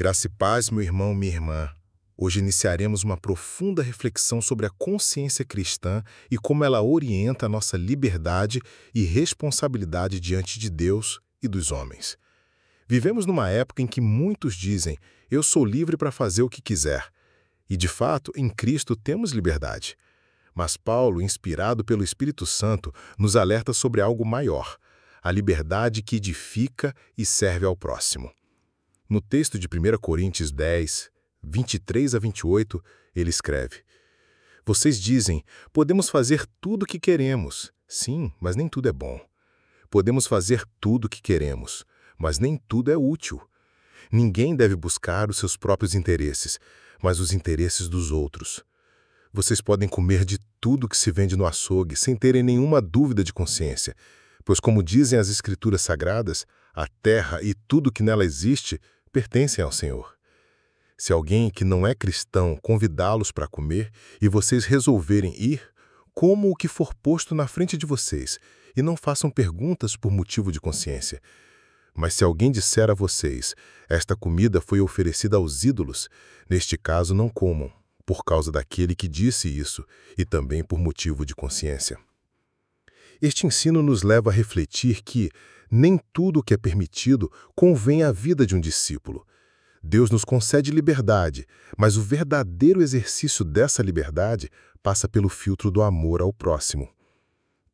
Graça e paz, meu irmão, minha irmã. Hoje iniciaremos uma profunda reflexão sobre a consciência cristã e como ela orienta a nossa liberdade e responsabilidade diante de Deus e dos homens. Vivemos numa época em que muitos dizem: "Eu sou livre para fazer o que quiser." E, de fato, em Cristo temos liberdade. Mas Paulo, inspirado pelo Espírito Santo, nos alerta sobre algo maior: a liberdade que edifica e serve ao próximo. No texto de 1 Coríntios 10, 23 a 28, ele escreve: "Vocês dizem, podemos fazer tudo o que queremos." Sim, mas nem tudo é bom. Podemos fazer tudo o que queremos, mas nem tudo é útil. Ninguém deve buscar os seus próprios interesses, mas os interesses dos outros. Vocês podem comer de tudo que se vende no açougue sem terem nenhuma dúvida de consciência, pois, como dizem as Escrituras Sagradas, a terra e tudo que nela existe pertencem ao Senhor. Se alguém que não é cristão convidá-los para comer e vocês resolverem ir, comam o que for posto na frente de vocês e não façam perguntas por motivo de consciência. Mas se alguém disser a vocês: "Esta comida foi oferecida aos ídolos", neste caso não comam, por causa daquele que disse isso e também por motivo de consciência. Este ensino nos leva a refletir que nem tudo o que é permitido convém à vida de um discípulo. Deus nos concede liberdade, mas o verdadeiro exercício dessa liberdade passa pelo filtro do amor ao próximo.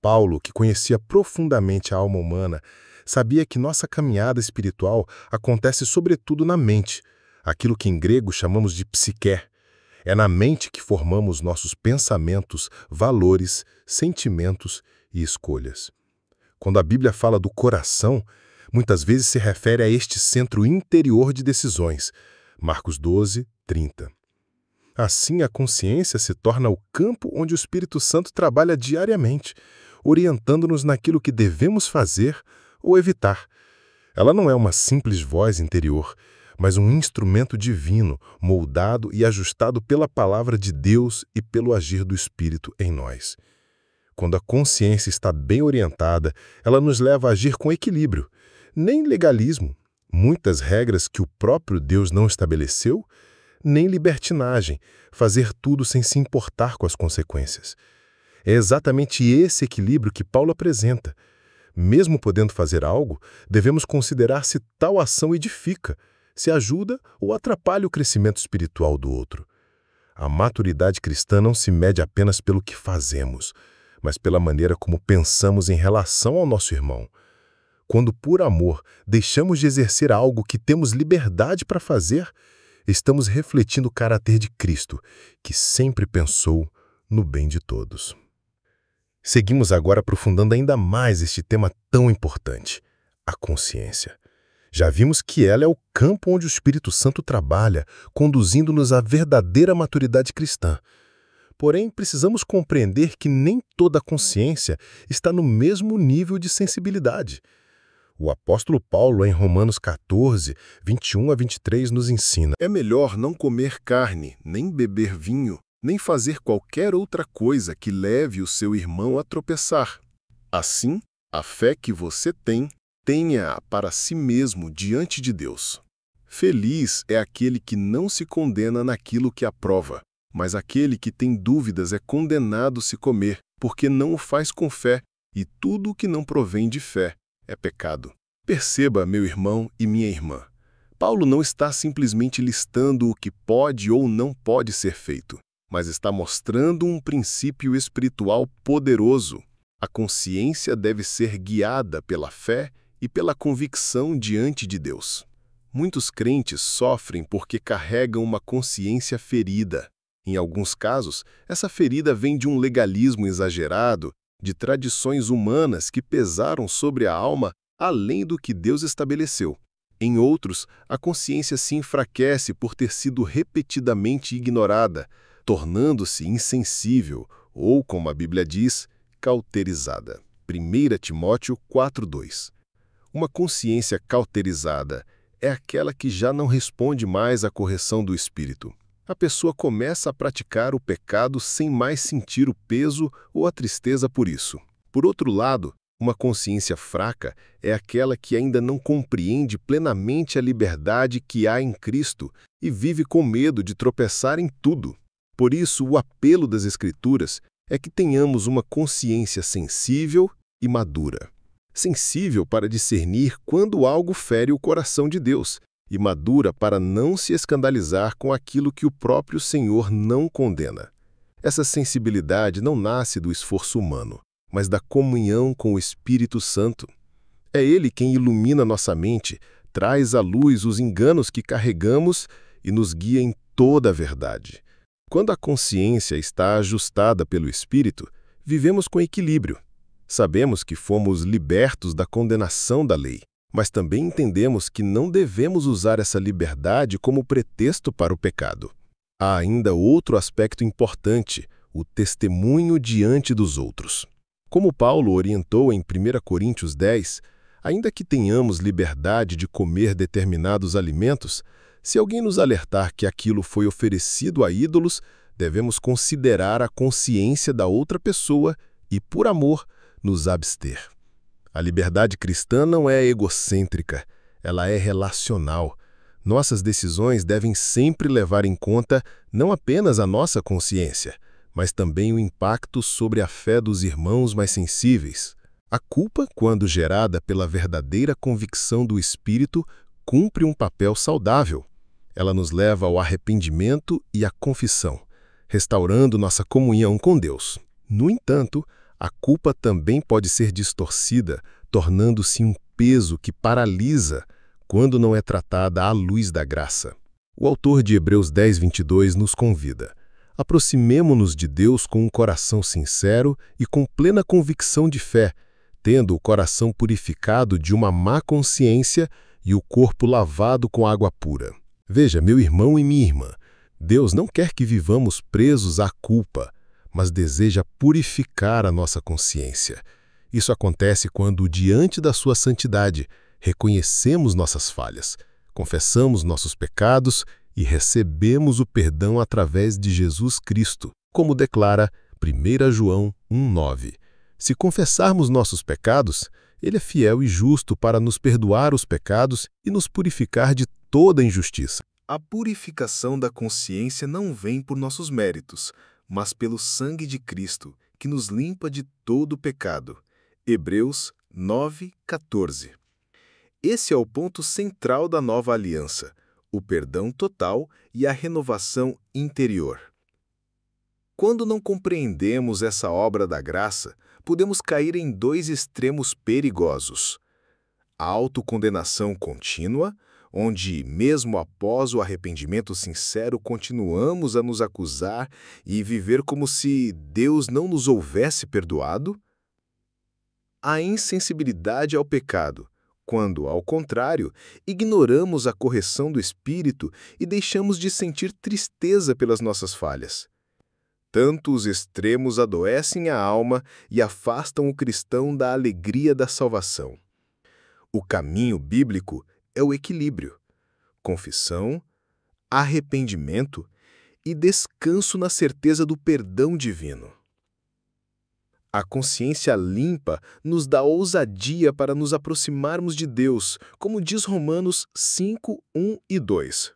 Paulo, que conhecia profundamente a alma humana, sabia que nossa caminhada espiritual acontece sobretudo na mente, aquilo que em grego chamamos de psique. É na mente que formamos nossos pensamentos, valores, sentimentos e escolhas. Quando a Bíblia fala do coração, muitas vezes se refere a este centro interior de decisões. Marcos 12, 30. Assim, a consciência se torna o campo onde o Espírito Santo trabalha diariamente, orientando-nos naquilo que devemos fazer ou evitar. Ela não é uma simples voz interior, mas um instrumento divino, moldado e ajustado pela palavra de Deus e pelo agir do Espírito em nós. Quando a consciência está bem orientada, ela nos leva a agir com equilíbrio, nem legalismo, muitas regras que o próprio Deus não estabeleceu, nem libertinagem, fazer tudo sem se importar com as consequências. É exatamente esse equilíbrio que Paulo apresenta. Mesmo podendo fazer algo, devemos considerar se tal ação edifica, se ajuda ou atrapalha o crescimento espiritual do outro. A maturidade cristã não se mede apenas pelo que fazemos, mas pela maneira como pensamos em relação ao nosso irmão. Quando, por amor, deixamos de exercer algo que temos liberdade para fazer, estamos refletindo o caráter de Cristo, que sempre pensou no bem de todos. Seguimos agora aprofundando ainda mais este tema tão importante, a consciência. Já vimos que ela é o campo onde o Espírito Santo trabalha, conduzindo-nos à verdadeira maturidade cristã. Porém, precisamos compreender que nem toda a consciência está no mesmo nível de sensibilidade. O apóstolo Paulo, em Romanos 14, 21 a 23, nos ensina: "É melhor não comer carne, nem beber vinho, nem fazer qualquer outra coisa que leve o seu irmão a tropeçar. Assim, a fé que você tem, tenha-a para si mesmo diante de Deus. Feliz é aquele que não se condena naquilo que aprova, mas aquele que tem dúvidas é condenado se comer, porque não o faz com fé, e tudo o que não provém de fé é pecado." Perceba, meu irmão e minha irmã, Paulo não está simplesmente listando o que pode ou não pode ser feito, mas está mostrando um princípio espiritual poderoso. A consciência deve ser guiada pela fé e pela convicção diante de Deus. Muitos crentes sofrem porque carregam uma consciência ferida. Em alguns casos, essa ferida vem de um legalismo exagerado, de tradições humanas que pesaram sobre a alma além do que Deus estabeleceu. Em outros, a consciência se enfraquece por ter sido repetidamente ignorada, tornando-se insensível ou, como a Bíblia diz, cauterizada. 1 Timóteo 4:2. Uma consciência cauterizada é aquela que já não responde mais à correção do espírito. A pessoa começa a praticar o pecado sem mais sentir o peso ou a tristeza por isso. Por outro lado, Uma consciência fraca é aquela que ainda não compreende plenamente a liberdade que há em Cristo e vive com medo de tropeçar em tudo. Por isso, o apelo das Escrituras é que tenhamos uma consciência sensível e madura. Sensível para discernir quando algo fere o coração de Deus e madura para não se escandalizar com aquilo que o próprio Senhor não condena. Essa sensibilidade não nasce do esforço humano, mas da comunhão com o Espírito Santo. É Ele quem ilumina nossa mente, traz à luz os enganos que carregamos e nos guia em toda a verdade. Quando a consciência está ajustada pelo Espírito, vivemos com equilíbrio. Sabemos que fomos libertos da condenação da lei, mas também entendemos que não devemos usar essa liberdade como pretexto para o pecado. Há ainda outro aspecto importante, o testemunho diante dos outros. Como Paulo orientou em 1 Coríntios 10, ainda que tenhamos liberdade de comer determinados alimentos, se alguém nos alertar que aquilo foi oferecido a ídolos, devemos considerar a consciência da outra pessoa e, por amor, nos abster. A liberdade cristã não é egocêntrica, ela é relacional. Nossas decisões devem sempre levar em conta não apenas a nossa consciência, mas também o impacto sobre a fé dos irmãos mais sensíveis. A culpa, quando gerada pela verdadeira convicção do Espírito, cumpre um papel saudável. Ela nos leva ao arrependimento e à confissão, restaurando nossa comunhão com Deus. No entanto, a culpa também pode ser distorcida, tornando-se um peso que paralisa quando não é tratada à luz da graça. O autor de Hebreus 10:22 nos convida: aproximemo-nos de Deus com um coração sincero e com plena convicção de fé, tendo o coração purificado de uma má consciência e o corpo lavado com água pura. Veja, meu irmão e minha irmã, Deus não quer que vivamos presos à culpa, mas deseja purificar a nossa consciência. Isso acontece quando, diante da sua santidade, reconhecemos nossas falhas, confessamos nossos pecados e recebemos o perdão através de Jesus Cristo, como declara 1 João 1:9. Se confessarmos nossos pecados, Ele é fiel e justo para nos perdoar os pecados e nos purificar de toda injustiça. A purificação da consciência não vem por nossos méritos, mas pelo sangue de Cristo, que nos limpa de todo o pecado. Hebreus 9:14. Esse é o ponto central da nova aliança, o perdão total e a renovação interior. Quando não compreendemos essa obra da graça, podemos cair em dois extremos perigosos: a autocondenação contínua, onde, mesmo após o arrependimento sincero, continuamos a nos acusar e viver como se Deus não nos houvesse perdoado. A insensibilidade ao pecado, quando, ao contrário, ignoramos a correção do Espírito e deixamos de sentir tristeza pelas nossas falhas. Tanto os extremos adoecem a alma e afastam o cristão da alegria da salvação. O caminho bíblico é o equilíbrio: confissão, arrependimento e descanso na certeza do perdão divino. A consciência limpa nos dá ousadia para nos aproximarmos de Deus, como diz Romanos 5:1 e 2.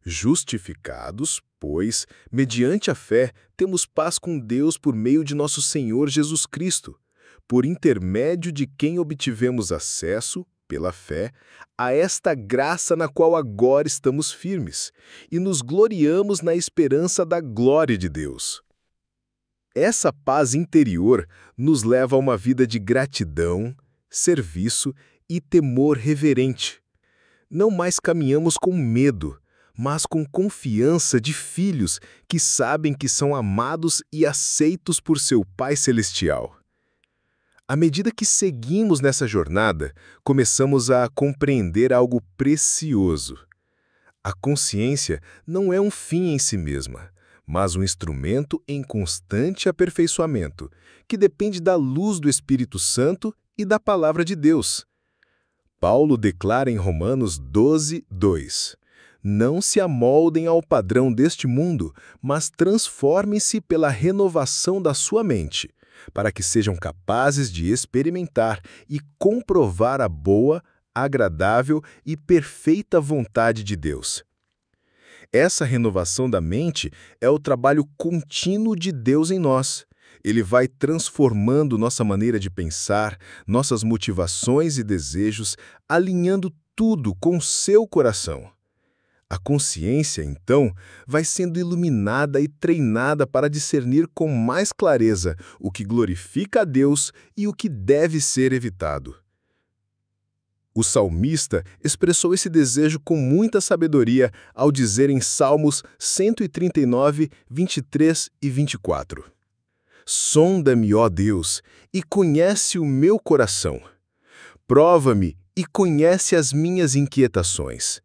Justificados, pois, mediante a fé, temos paz com Deus por meio de nosso Senhor Jesus Cristo, por intermédio de quem obtivemos acesso, pela fé, a esta graça na qual agora estamos firmes, e nos gloriamos na esperança da glória de Deus. Essa paz interior nos leva a uma vida de gratidão, serviço e temor reverente. Não mais caminhamos com medo, mas com confiança de filhos que sabem que são amados e aceitos por seu Pai Celestial. À medida que seguimos nessa jornada, começamos a compreender algo precioso. A consciência não é um fim em si mesma, mas um instrumento em constante aperfeiçoamento, que depende da luz do Espírito Santo e da Palavra de Deus. Paulo declara em Romanos 12:2: não se amoldem ao padrão deste mundo, mas transformem-se pela renovação da sua mente, para que sejam capazes de experimentar e comprovar a boa, agradável e perfeita vontade de Deus. Essa renovação da mente é o trabalho contínuo de Deus em nós. Ele vai transformando nossa maneira de pensar, nossas motivações e desejos, alinhando tudo com o seu coração. A consciência, então, vai sendo iluminada e treinada para discernir com mais clareza o que glorifica a Deus e o que deve ser evitado. O salmista expressou esse desejo com muita sabedoria ao dizer em Salmos 139, 23 e 24: Sonda-me, ó Deus, e conhece o meu coração. Prova-me e conhece as minhas inquietações.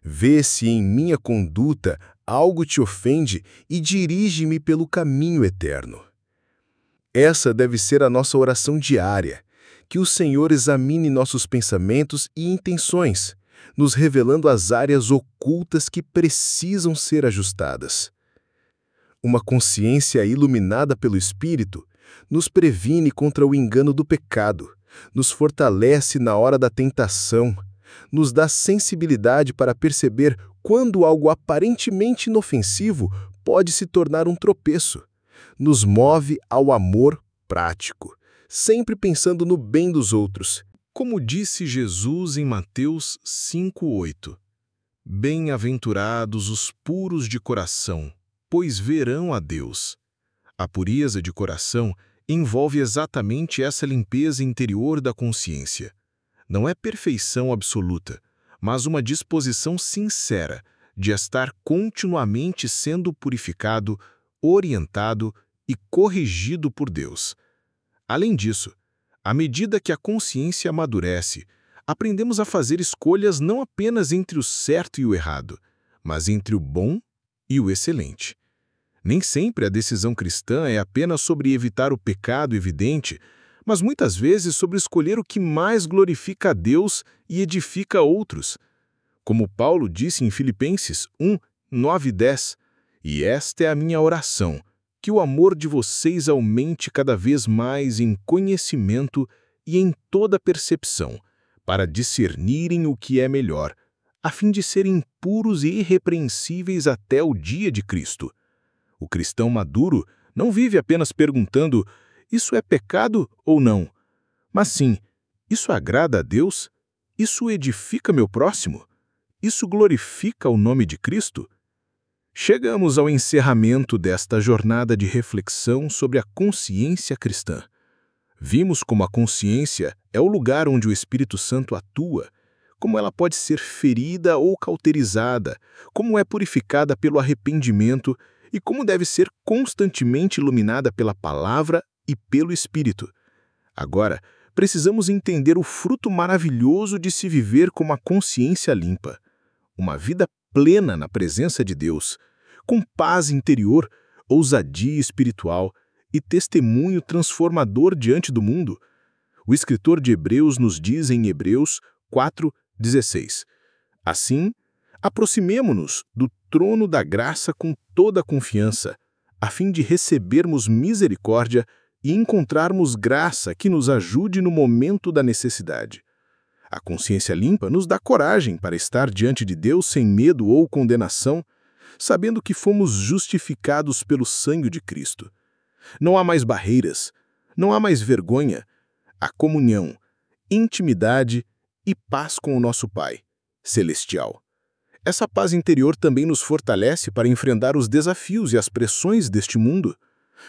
Vê se em minha conduta algo te ofende e dirige-me pelo caminho eterno. Essa deve ser a nossa oração diária, que o Senhor examine nossos pensamentos e intenções, nos revelando as áreas ocultas que precisam ser ajustadas. Uma consciência iluminada pelo Espírito nos previne contra o engano do pecado, nos fortalece na hora da tentação, nos dá sensibilidade para perceber quando algo aparentemente inofensivo pode se tornar um tropeço, nos move ao amor prático, sempre pensando no bem dos outros. Como disse Jesus em Mateus 5:8, Bem-aventurados os puros de coração, pois verão a Deus. A pureza de coração envolve exatamente essa limpeza interior da consciência. Não é perfeição absoluta, mas uma disposição sincera de estar continuamente sendo purificado, orientado e corrigido por Deus. Além disso, à medida que a consciência amadurece, aprendemos a fazer escolhas não apenas entre o certo e o errado, mas entre o bom e o excelente. Nem sempre a decisão cristã é apenas sobre evitar o pecado evidente, mas muitas vezes sobre escolher o que mais glorifica a Deus e edifica outros. Como Paulo disse em Filipenses 1, 9 e 10, e esta é a minha oração, que o amor de vocês aumente cada vez mais em conhecimento e em toda percepção, para discernirem o que é melhor, a fim de serem puros e irrepreensíveis até o dia de Cristo. O cristão maduro não vive apenas perguntando: isso é pecado ou não? Mas sim, isso agrada a Deus? Isso edifica meu próximo? Isso glorifica o nome de Cristo? Chegamos ao encerramento desta jornada de reflexão sobre a consciência cristã. Vimos como a consciência é o lugar onde o Espírito Santo atua, como ela pode ser ferida ou cauterizada, como é purificada pelo arrependimento e como deve ser constantemente iluminada pela palavra e pelo Espírito. Agora, precisamos entender o fruto maravilhoso de se viver com uma consciência limpa, uma vida plena na presença de Deus, com paz interior, ousadia espiritual e testemunho transformador diante do mundo. O escritor de Hebreus nos diz em Hebreus 4:16: Assim, aproximemo-nos do trono da graça com toda a confiança, a fim de recebermos misericórdia e encontrarmos graça que nos ajude no momento da necessidade. A consciência limpa nos dá coragem para estar diante de Deus sem medo ou condenação, sabendo que fomos justificados pelo sangue de Cristo. Não há mais barreiras, não há mais vergonha. Há comunhão, intimidade e paz com o nosso Pai celestial. Essa paz interior também nos fortalece para enfrentar os desafios e as pressões deste mundo.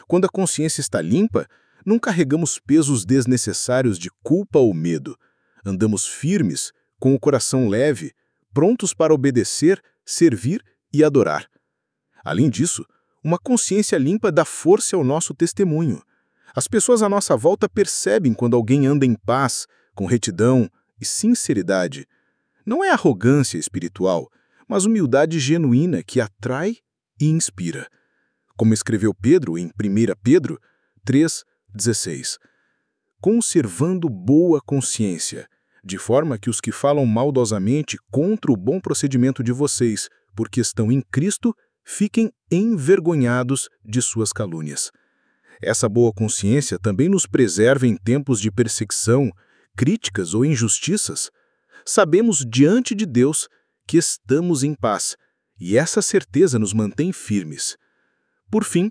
Quando a consciência está limpa, não carregamos pesos desnecessários de culpa ou medo. Andamos firmes, com o coração leve, prontos para obedecer, servir e adorar. Além disso, uma consciência limpa dá força ao nosso testemunho. As pessoas à nossa volta percebem quando alguém anda em paz, com retidão e sinceridade. Não é arrogância espiritual, mas humildade genuína que atrai e inspira. Como escreveu Pedro em 1 Pedro 3:16. Conservando boa consciência, de forma que os que falam maldosamente contra o bom procedimento de vocês, porque estão em Cristo, fiquem envergonhados de suas calúnias. Essa boa consciência também nos preserva em tempos de perseguição, críticas ou injustiças. Sabemos diante de Deus que estamos em paz, e essa certeza nos mantém firmes. Por fim,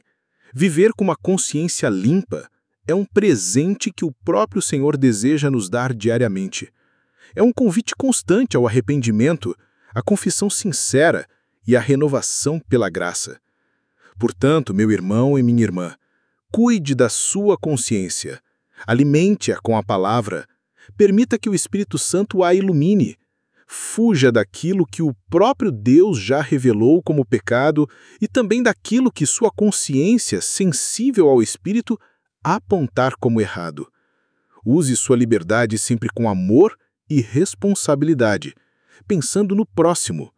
viver com uma consciência limpa é um presente que o próprio Senhor deseja nos dar diariamente. É um convite constante ao arrependimento, à confissão sincera e à renovação pela graça. Portanto, meu irmão e minha irmã, cuide da sua consciência, alimente-a com a palavra, permita que o Espírito Santo a ilumine, fuja daquilo que o próprio Deus já revelou como pecado e também daquilo que sua consciência, sensível ao Espírito, apontar como errado. Use sua liberdade sempre com amor e responsabilidade, pensando no próximo.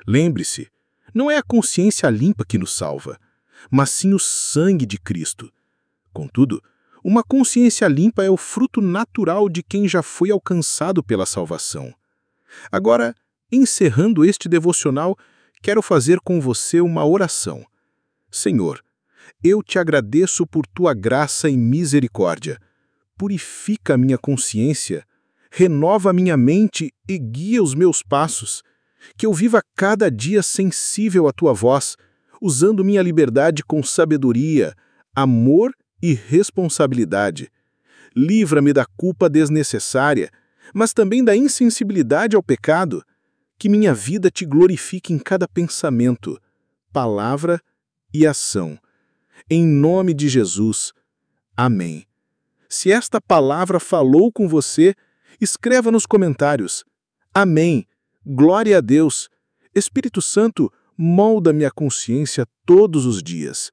Lembre-se, não é a consciência limpa que nos salva, mas sim o sangue de Cristo. Contudo, uma consciência limpa é o fruto natural de quem já foi alcançado pela salvação. Agora, encerrando este devocional, quero fazer com você uma oração. Senhor, eu te agradeço por tua graça e misericórdia. Purifica a minha consciência, renova a minha mente e guia os meus passos. Que eu viva cada dia sensível à tua voz, usando minha liberdade com sabedoria, amor e responsabilidade. Livra-me da culpa desnecessária, mas também da insensibilidade ao pecado. Que minha vida te glorifique em cada pensamento, palavra e ação. Em nome de Jesus. Amém. Se esta palavra falou com você, escreva nos comentários. Amém. Glória a Deus. Espírito Santo, molda minha consciência todos os dias.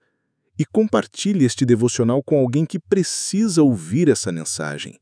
E compartilhe este devocional com alguém que precisa ouvir essa mensagem.